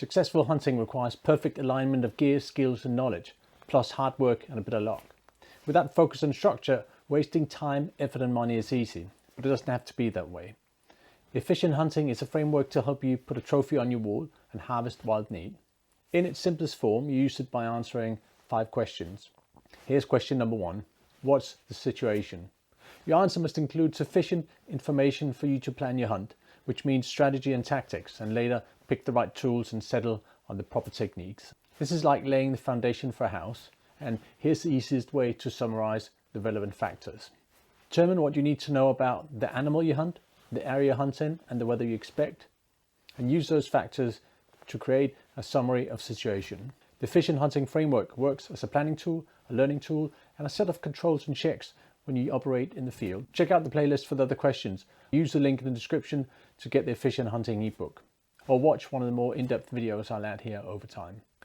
Successful hunting requires perfect alignment of gear, skills and knowledge, plus hard work and a bit of luck. With that focus and structure, wasting time, effort and money is easy, but it doesn't have to be that way. Efficient hunting is a framework to help you put a trophy on your wall and harvest wild meat. In its simplest form, you use it by answering 5 questions. Here's question number 1. What's the situation? Your answer must include sufficient information for you to plan your hunt, which means strategy and tactics, and later pick the right tools and settle on the proper techniques. This is like laying the foundation for a house, and here's the easiest way to summarize the relevant factors. Determine what you need to know about the animal you hunt, the area you hunt in, and the weather you expect, and use those factors to create a summary of situation. The efficient hunting framework works as a planning tool, a learning tool, and a set of controls and checks when you operate in the field. Check out the playlist for the other questions. Use the link in the description to get the efficient hunting ebook, or watch one of the more in-depth videos I'll add here over time.